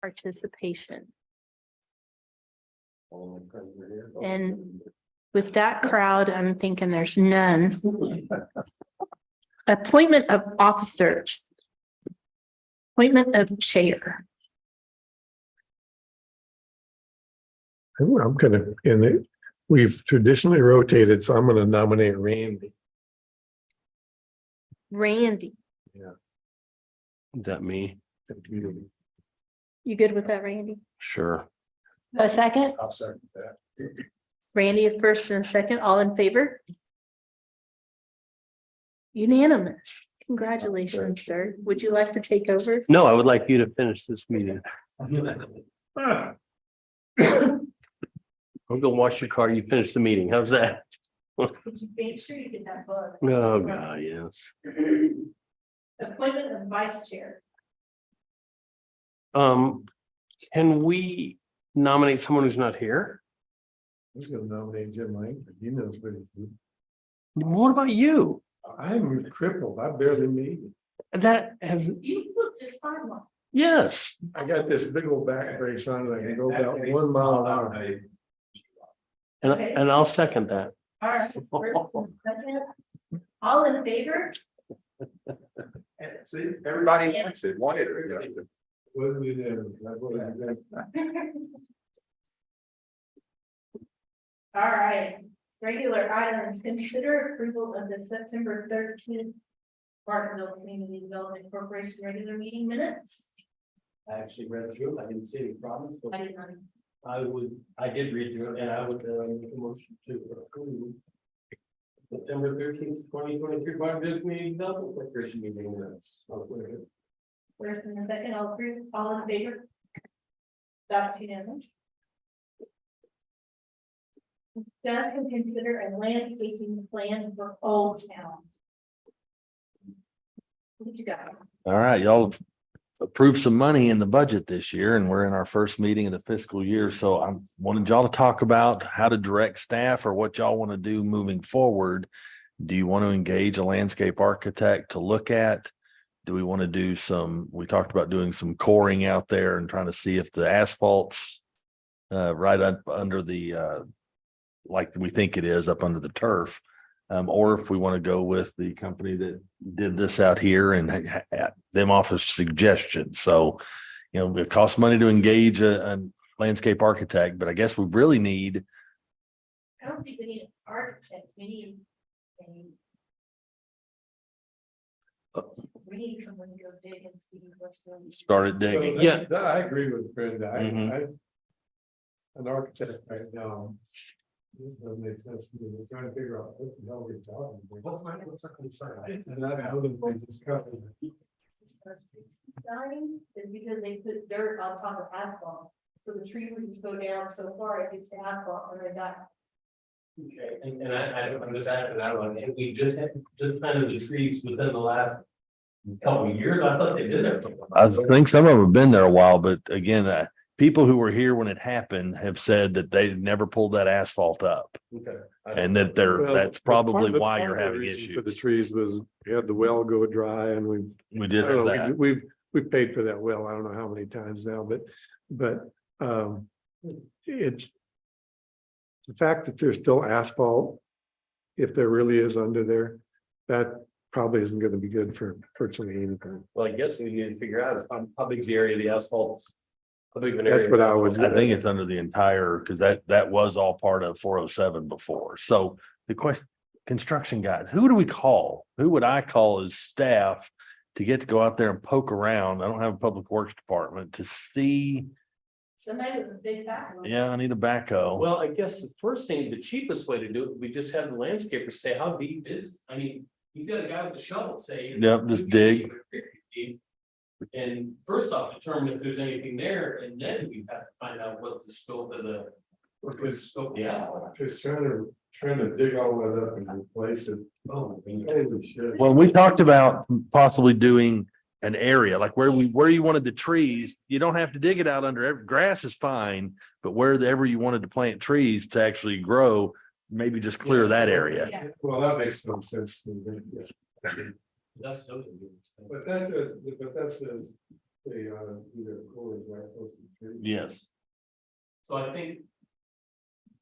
participation. And with that crowd, I'm thinking there's none. Appointment of officers. Appointment of chair. I'm gonna, we've traditionally rotated, so I'm gonna nominate Randy. Randy, Is that me? you good with that, Randy? Sure. A second? I'll second that. Randy, a first and a second, all in favor? Unanimous. Congratulations, sir. Would you like to take over? No, I would like you to finish this meeting. I'll go wash your car. You finish the meeting. How's that? Make sure you get that book. Oh, God, yes. Appointment of vice chair. Can we nominate someone who's not here? I was gonna nominate Jim Langford. He knows what he's doing. What about you? I'm crippled. I barely made it. That has, You look just fine. Mom. yes. I got this big old back brace on and I can go about 1 mile an hour. And I'll second that. All right. Second. All in favor? See, everybody likes it. Wanted it. What do we do? That's what I did. All right, regular items, consider approval of the September 13th Bartonville Community Development Corporation regular meeting minutes. I actually read through it. I didn't see any problems. I did not. I did read through it and I would make a motion to approve September 13th, 2023, Bartonville Community Development Corporation meeting minutes. First and the second, I'll approve, all in favor? That's unanimous. Discuss and consider a landscaping plan for Old Town. What you got? All right, y'all approved some money in the budget this year and we're in our first meeting of the fiscal year. So I wanted y'all to talk about how to direct staff or what y'all want to do moving forward. Do you want to engage a landscape architect to look at? Do we want to do we talked about doing some coring out there and trying to see if the asphalt's right up under the like we think it is up under the turf. Or if we want to go with the company that did this out here and them offer suggestions. So, it costs money to engage a landscape architect, but I guess we really need. I don't think we need an architect, we need someone to go dig and see what's going on. Started digging. So Yeah. I agree with Brenda. Mhm. An architect right now. This doesn't make sense to me. We're trying to figure out what the hell we're talking about. What's our concern? And I know that we discussed it. Dying is because they put dirt on top of asphalt, so the tree roots go down so far it gets to asphalt and they die. Okay, and I'm just asking that one. And we just planted the trees within the last couple of years. I thought they did that. I think some of them have been there a while, but again, people who were here when it happened have said that they never pulled that asphalt up. Okay. And that Well, that's probably the why part you're of the having reason For the issues. trees was, we had the well go dry and We I did don't have know, that. we've paid for that well, I don't know how many times now, but it's. The fact that there's still asphalt, if there really is under there, that probably isn't gonna be good for virtually anything. Well, I guess we need to figure out how big's the area of the asphalt. How big of an area? That's what I was. I think it's under the entire, because that was all part of 407 before. So the question, construction guys, who do we call? Who would I call as staff to get to go out there and poke around? I don't have a public works department to see. Somebody with a big back. Yeah, I need a backhoe. Well, I guess the first thing, the cheapest way to do it, we just have the landscaper say, how deep is, I mean, he's got a guy with a shovel say. Yep, just dig. And first off, determine if there's anything there, and then we have to find out what the scope of the. Just trying to dig all that up and replace it. Oh, Holy shit. Well, we talked about possibly doing an area like where you wanted the trees. You don't have to dig it out under grass is fine, but wherever you wanted to plant trees to actually grow, maybe just clear that area. Yeah. Well, that makes no sense to me. That's so. But that says, They, either corners right close to the tree. Yes. So I think.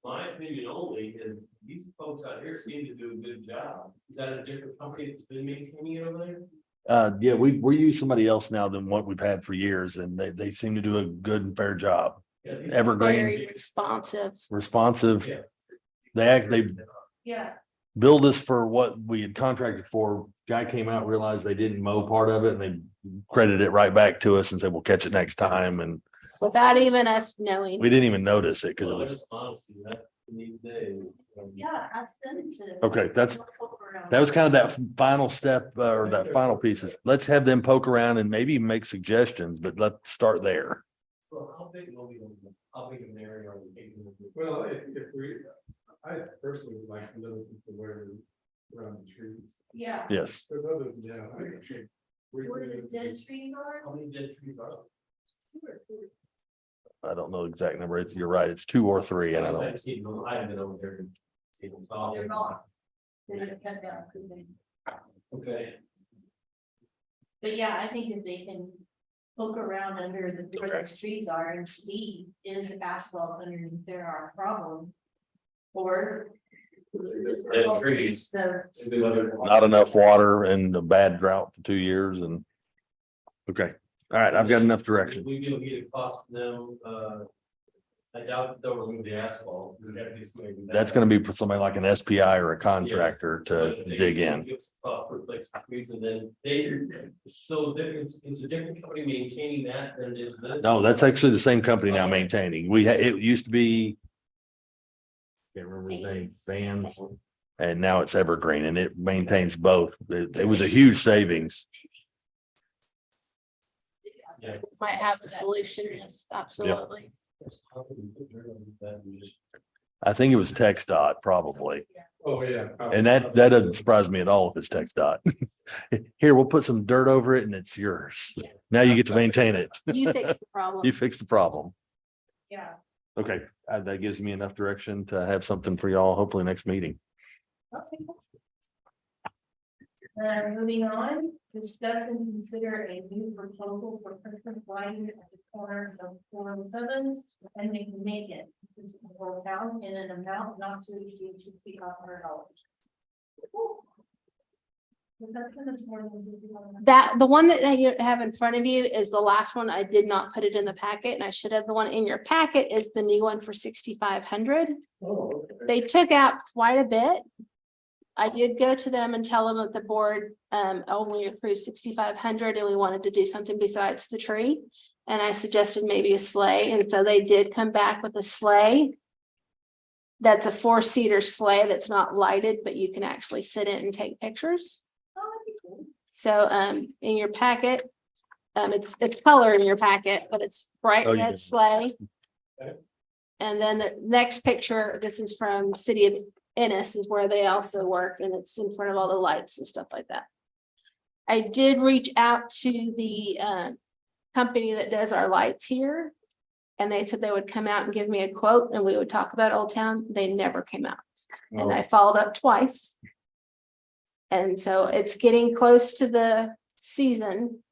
My opinion only is these folks out here seem to do a good job. Is that a different company that's been maintaining it over there? Yeah, we use somebody else now than what we've had for years, and they seem to do a good and fair job. Yeah, these- Evergreen, Very responsive. responsive. Yeah. They Yeah, billed us for what we had contracted for. Guy came out, realized they didn't mow part of it, and they credited it right back to us and said, we'll catch it next time. And Without even us knowing. we didn't even notice it because it Well, was, there's honestly, that need day. yeah, I sent it to. okay, that was kind of that final step or that final piece is let's have them poke around and maybe make suggestions, but let's start there. Well, how big will be, how big an area are we taking? Well, if we, I personally would like to know people where around the trees. Yeah. Yes. Because other than that, I think. Where the dead trees are? How many dead trees are? I don't know the exact number. You're right. It's 2 or 3. And I don't. I haven't been over there. They're not. They're gonna cut down. 'Cause they- Okay. But yeah, I think if they can poke around under the, where those trees are and see is asphalt underneath there our problem. Or. Dead trees. The, Not enough water and a bad drought for 2 years and. Okay. All right. I've got enough direction. We do need to cost them, I doubt they'll remove the asphalt. That's going to be for somebody like an SPI or a contractor to dig in. And then they, so it's a different company maintaining that than is this. No, that's actually the same company now maintaining. It used to be. Can't remember his name, Fans, and now it's Evergreen and it maintains both. It was a huge savings. Yeah. Might have a solution, yes, absolutely. I think it was Tech Dot probably. Oh, yeah. And that doesn't surprise me at all if it's Tech Dot. Here, we'll put some dirt over it and it's yours. Now you get to maintain it. You fix the problem. You fix the problem. yeah, Okay, that gives me enough direction to have something for y'all, hopefully next meeting. okay. Moving on, discuss and consider a new proposal for Christmas lighting at the corner of 407 and make it. This is the whole town in an amount not to exceed $6,500. That, the one that you have in front of you is the last one. I did not put it in the packet and I should have. The one in your packet is the new one for 6,500. Oh, okay. They took out quite a bit. I did go to them and tell them that the board only approved 6,500 and we wanted to do something besides the tree. And I suggested maybe a sleigh, and so they did come back with a sleigh. That's a 4-seater sleigh that's not lighted, but you can actually sit in and take pictures. So in your packet, it's color in your packet, but it's bright Oh, you red did. sleigh. Okay. And then the next picture, this is from City of Ennis, is where they also work, and it's in front of all the lights and stuff like that. I did reach out to the company that does our lights here. And they said they would come out and give me a quote and we would talk about Old Town. They never came out. And I followed up twice. And so it's getting close to the season.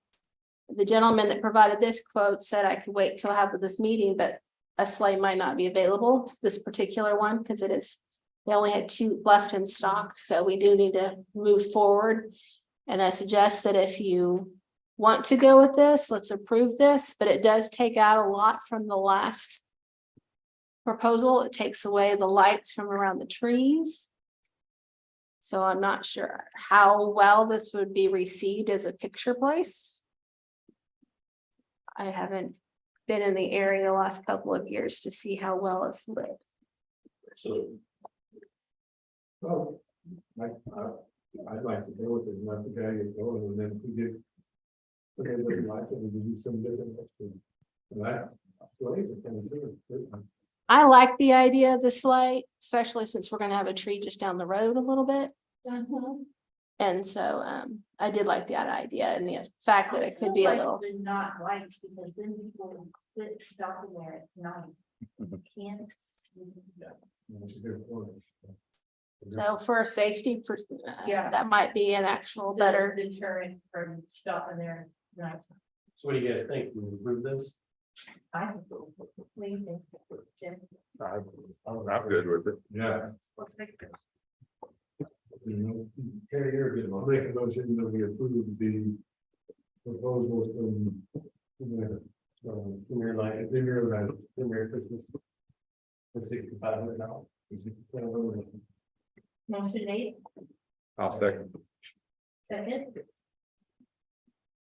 The gentleman that provided this quote said I could wait till I have this meeting, but a sleigh might not be available, this particular one, because it is, they only had 2 left in stock. So we do need to move forward. And I suggest that if you want to go with this, let's approve this, but it does take out a lot from the last proposal. It takes away the lights from around the trees. So I'm not sure how well this would be received as a picture place. I haven't been in the area the last couple of years to see how well it's lit. So Oh, I'd like to go with it, let the guy get going, and then if we get. Okay, but like it, we can do some different. And I feel like it's kind of good. I like the idea of the sleigh, especially since we're gonna have a tree just down the road a little bit. And so I did like that idea and the fact that it could be a little. Not lights, because then people quit stopping there at night. Can't. That's a good point. So for a safety, Yeah. that might be an actual better. Deterrent from stopping there at night. So what do you guys think? Can we approve this? I think we think, Jim, I'm good with it. Yeah. what's like this? Carry your good. I'll make a motion that we approve the proposals from. Premier Light, Premier Christmas. for $6,500. Motion made, I'll second. second.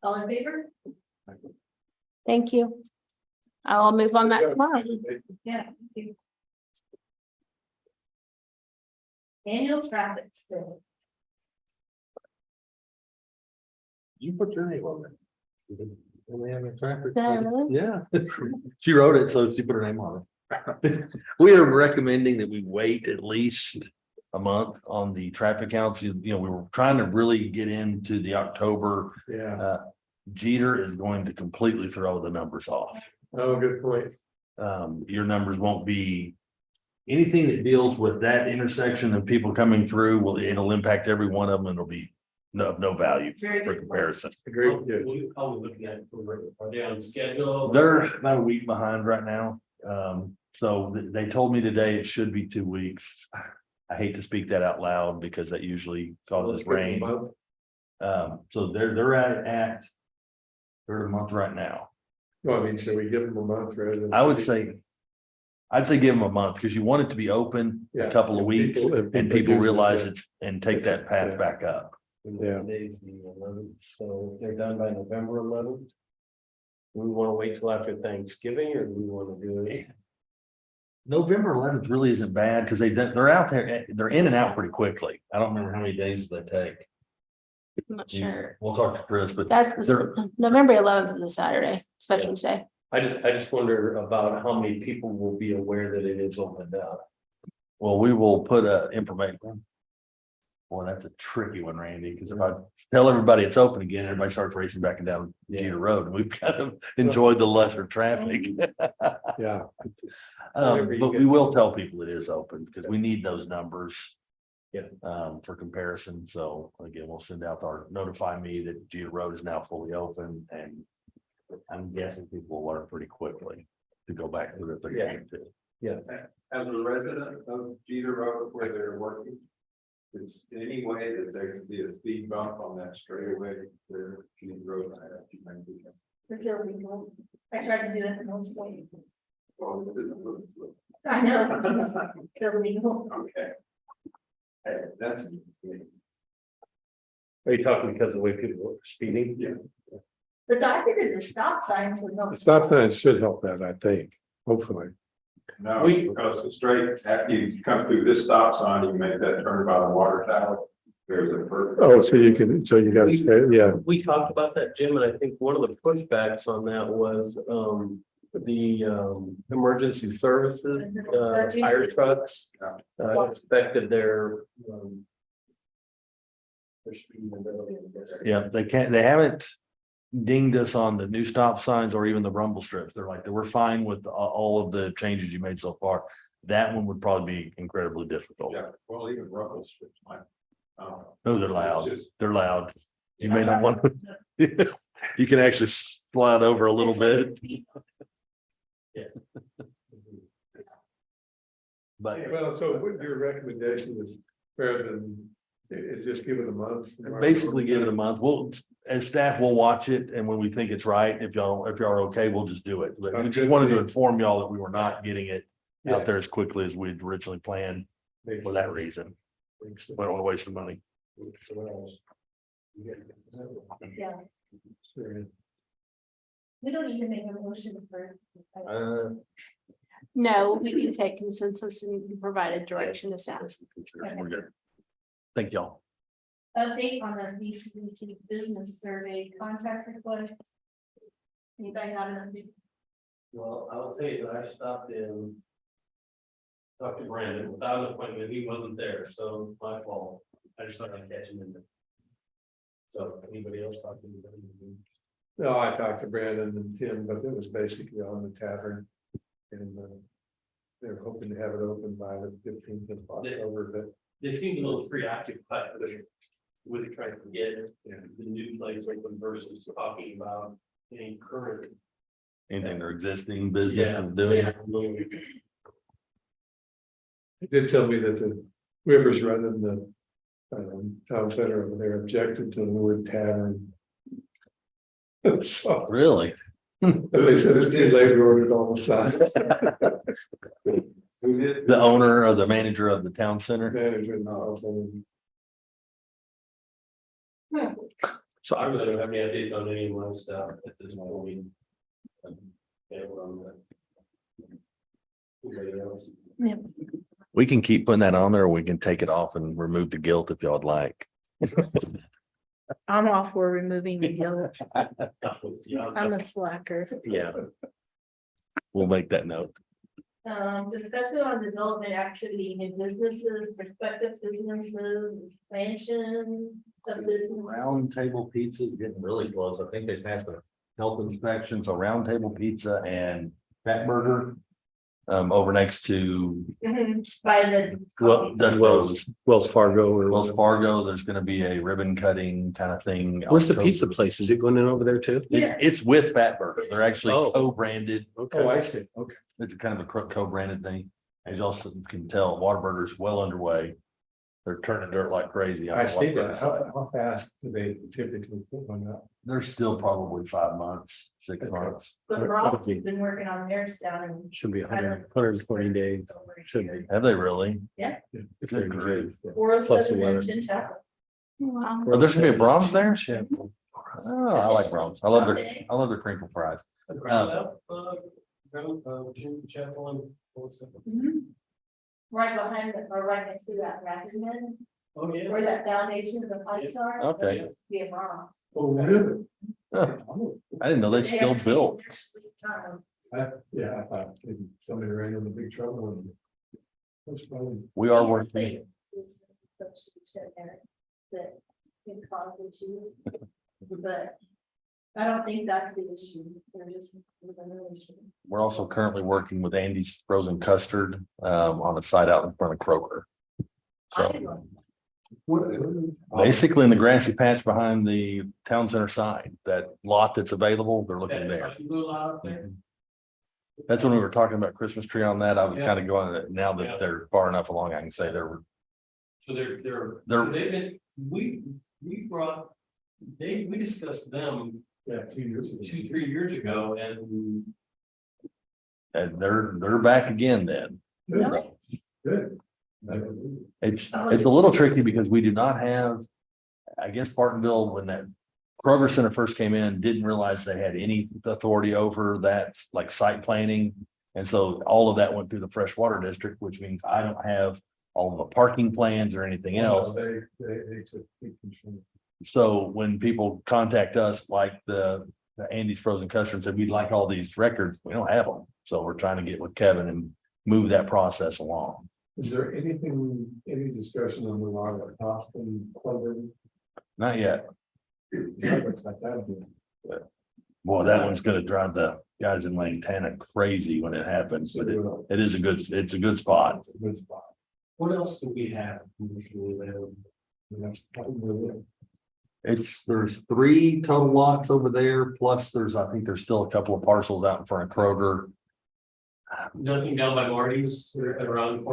All in favor? Thank you. I will move on that tomorrow. Yeah. thank you. Annual traffic study. You put your name on it. Did I really? Yeah. She wrote it, so she put her name on it. We are recommending that we wait at least a month on the traffic counts. You know, we were trying to really get into the October. Yeah, Jeter is going to completely throw the numbers off. oh, good point. Your numbers won't be anything that deals with that intersection and people coming through. It'll impact every one of them and it'll be no value Very for good. comparison. Agreed. How we looking at it for, are they on schedule? They're about a week behind right now. So they told me today it should be 2 weeks. I hate to speak that out loud because that usually causes rain. So they're at they're a month right now. Well, I mean, should we give them a month rather than? I would say, I'd say give them a month because you want it to be open a Yeah. couple of weeks If and people use it, realize yeah. it's and take that path Yeah. back up. Yeah. Today's the 11th, so they're done by November 11th. Do we want to wait till after Thanksgiving or do we want to do it? November 11th really isn't bad because they're out there, they're in and out pretty quickly. I don't remember how many days they take. I'm not sure. We'll talk to Chris, but That's they're, November 11th is a Saturday, it's Veterans Day. I just wonder about how many people will be aware that it is opened up. well, we will put information. Boy, that's a tricky one, Randy, because if I tell everybody it's open again, everybody starts racing back and down Jeter Road and we've kind of enjoyed the lesser traffic. Yeah, But we will tell people it is open because we need those numbers. Yeah. For comparison. So again, we'll send out our notify me that Jeter Road is now fully open and I'm guessing people will learn pretty quickly to go back to it if they're going to. Yeah. As a resident of Jeter Road where they're working, it's any way that there could be a speed bump on that straightaway there, Jeter Road. I have to make it. It's illegal. I tried to do it mostly. Oh, it is. I know. It's illegal. Okay. Hey, that's. Are you talking because of the way people are speeding? Yeah. But I figured the stop signs would help. the stop signs should help that, I think, hopefully. No, because the straight, after you come through this stop sign, you make that turn by the water tower. There's a perfect. Oh, so you got, yeah, We talked about that, Jim, and I think one of the pushbacks on that was the emergency services, fire trucks. Expected their speed ability, I guess. Yeah, they haven't dinged us on the new stop signs or even the rumble strips. They're like, we're fine with all of the changes you made so far. That one would probably be incredibly difficult. Yeah, well, even rumble strips might. No, they're loud. It's just- They're loud. You may not want, you can actually slide over a little bit. But well, so what your recommendation is fair than, is just give it a month? basically give it a month. We'll, as staff, we'll watch it. And when we think it's right, if y'all are okay, we'll just do it. But we just wanted to inform y'all that we were not getting it out there as quickly as we'd originally planned for that reason. We don't want to waste the money. Yeah. We don't need to make a motion for. No, we can take consensus and provide a direction to staff. We're good. Thank y'all. Update on the BCBC business survey contact request. Anybody have an update? Well, I will tell you that I stopped in. Talked to Brandon without an appointment, he wasn't there, so my fault, I just thought I'd catch him in there. So anybody else talk to anybody? No, I talked to Brandon and Tim, but it was basically on the tavern. And they're hoping to have it open by the 15th of October, but They seemed a little preoccupied with trying to get the new place open versus talking about any current. Anything they're existing business Yeah, and doing. They did tell me that the whoever's running the town center over there objected to the word tavern. So, Really? they said it's too late, we ordered all the signs. Who did? The owner or the manager of the town center? Manager and all, so So I really don't have any updates on any of my stuff at this point. Yeah, anybody else? We can keep putting that on there, or we can take it off and remove the guilt if y'all would like. I'm all for removing the guilt. Yeah, I'm a slacker. Yeah. We'll make that note. Discussion on development activity, new businesses, prospective businesses, expansion of business. Round Table Pizza is getting really close. I think they passed a health inspection, so Round Table Pizza and Fat Burger. Over next to, By the. Wells Fargo or. Wells Fargo, there's gonna be a ribbon cutting kind of thing. Where's the pizza place? Is it going in over there too? It's with Fat Burger. They're actually Oh. co-branded. oh, I see, okay. It's kind of a co-branded thing. As you also can tell, Whataburger's well underway. They're turning dirt like crazy. I see that, Whataburger's- how fast do they typically put one up? They're still probably 5 months, 6 months. But Rob's been working on theirs down in. Should be 120 days. Should be. Have they really? Yeah. If Good they're grief. Or Plus Southern 11. Engine Chapel. Wow. Are there gonna be a Brahms there? Yeah. Oh, I like Brahms. I love their crinkle fries. Ground up, Jim Chapel and. what's that? Right behind it, or right next to that Rapidsman, Oh, yeah. where that foundation of the pipes are. Okay. That's Be a bronze. Oh, really? Huh. I didn't know they still built. Yeah, I thought maybe somebody ran into big trouble and. That's funny. We are working. That can cause issues, but I don't think that's the issue, they're just. We're also currently working with Andy's Frozen Custard on a site out in front of Kroger. So basically in the grassy patch behind the town center sign, that lot that's available, they're looking there. That's when we were talking about Christmas tree on that. I was kind of going, now that they're far enough along, I can say they're, So They're- they've been, we brought, we discussed them Yeah, 2 years ago. 2-3 years ago and they're back again then. Good. Good. It's a little tricky because we do not have, I guess Bartonville, when that Kroger Center first came in, didn't realize they had any authority over that, like site planning. And so all of that went through the freshwater district, which means I don't have all of the parking plans or anything else. They took big control. So when people contact us, like the Andy's Frozen Custard, and said, we'd like all these records, we don't have them. So we're trying to get with Kevin and move that process along. Is there anything, any discussion on the water Austin program? Not yet. Looks like that'd be- Boy, that one's gonna drive the guys in Lantana crazy when it happens, but it is it's a good spot. It's a good spot. what else do we have commercially available? And that's probably it. There's 3 total lots over there, plus I think there's still a couple of parcels out in front of Kroger. Nothing down by Marty's or around.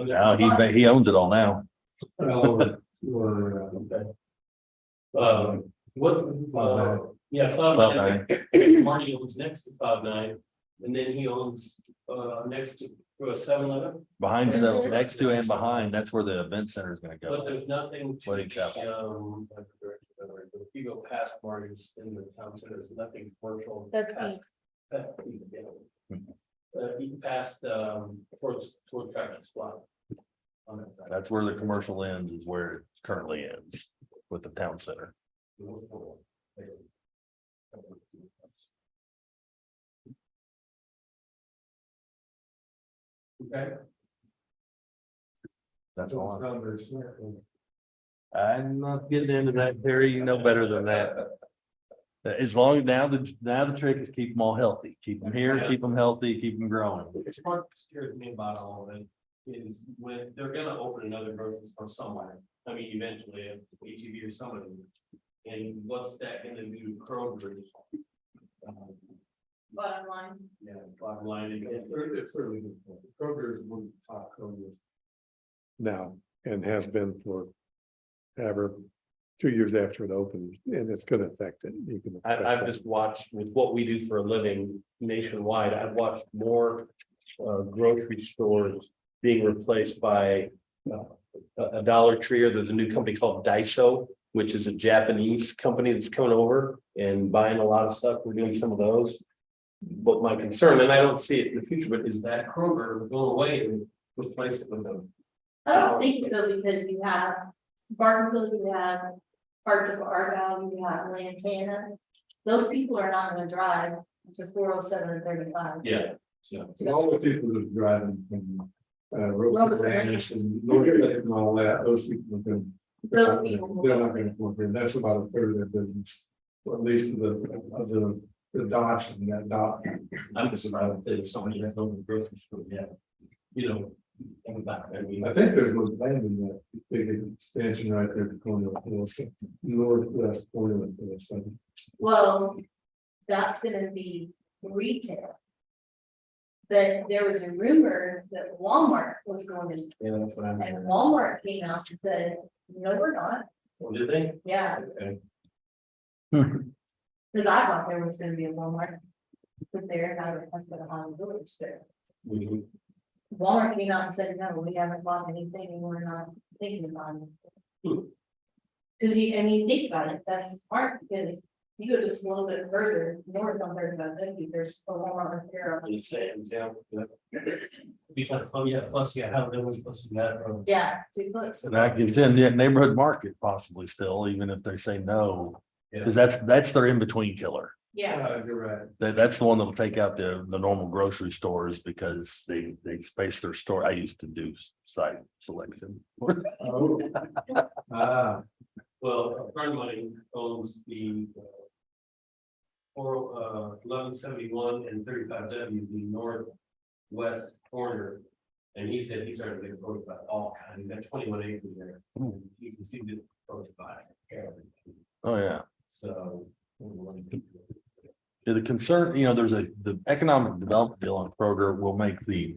Now he owns it all now. Yeah, Cloud 5-9. Marty owns next to 5-9, and then he owns next to 7-Eleven, Behind, so next to and behind, that's where the event center is gonna but go. there's nothing. to Wedding chapel. If you go past Marty's in the town center, there's nothing commercial. That's past- you passed towards Tractor Supply. On that side. That's where the commercial ends, is where it currently ends with the town center. Okay. That's So all. it's not very smart. I'm not getting into that, Terry, you know better than that. As long, now the trick is keep them all healthy, keep them here, keep them healthy, keep them growing. It's what scares me about all of it is when they're gonna open another grocery store somewhere. I mean, eventually, HEB or somebody. And what's that gonna do to Kroger's Bottom line. Yeah, bottom line, It's certainly, Kroger is one of the top Krogers now, and has been for ever 2 years after it opened, and it's gonna affect it. You can expect I've that. just watched with what we do for a living nationwide, I've watched more grocery stores being replaced by a Dollar Tree, or there's a new company called Daiso, which is a Japanese company that's coming over and buying a lot of stuff. We're doing some of those. But my concern, and I don't see it in the future, but is that Kroger will go away and replace it with them. I don't think so, because you have Bartonville, you have parts of Argyle, you have Lantana. Those people are not gonna drive to 407 and 35. Yeah. So all the people that are driving from Robert's Ranch and North Lake and all that, those people have been. Those people. They're not gonna come here. That's about a third of their business, or at least the dots and that dot. I'm just surprised that there's somebody that owns a grocery store yet. You know, think about it. I mean, I think there's one land in that big expansion right there at the corner of northwest corner of the. Well, that's gonna be retail. But there was a rumor that Walmart was going to, yeah, that's what I'm and hearing. Walmart came out and said, no, we're not. What did they? Yeah, Okay. because I thought there was gonna be a Walmart. But there, and I would have put it on the village there. Mhm. Walmart came out and said, no, we haven't bought anything, and we're not thinking about it. Cause think about it, that's smart, because you go just a little bit further north on 35W, there's a Walmart there. I'm just saying, yeah. Because, oh yeah, plus, yeah, how they was plus that. Yeah, too close. And that gets in the neighborhood market possibly still, even if they say no, because that's their in-between killer. Yeah, You're right. That's the one that will take out the normal grocery stores because they space their store. I used to do site selection. Oh. Ah, Well, a friend of mine owns the 1171 and 35W, the northwest corner. And he said he started getting approached by all kinds, he's got 21 acres there. You can see the approached by everything. Oh, yeah. So. The concern, there's the economic development deal on Kroger will make the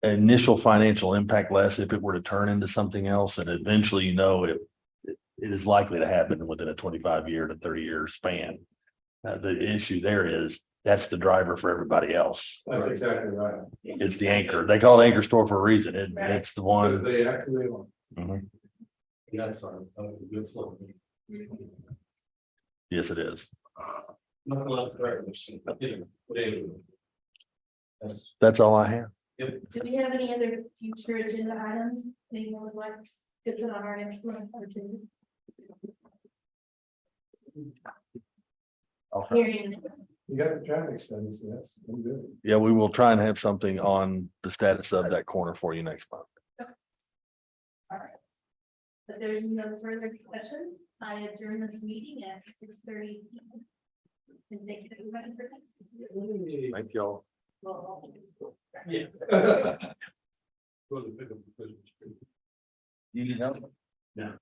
initial financial impact less if it were to turn into something else. And eventually, it is likely to happen within a 25-year to 30-year span. The issue there is that's the driver for everybody else. that's exactly right. It's the anchor. They call it anchor store for a reason. It's the one. They actually. Mhm. That's our good flow. Yes, it is. Nothing left for everything. That's. That's all I have. do we have any other future agenda items anyone would like to put on our next one or two? Hearing, You got the traffic studies, so that's good. Yeah, we will try and have something on the status of that corner for you next month. but there's no further discussion, I adjourn this meeting at 6:30. And thank everybody for that. Thank y'all. Well, Yeah. You need help? No.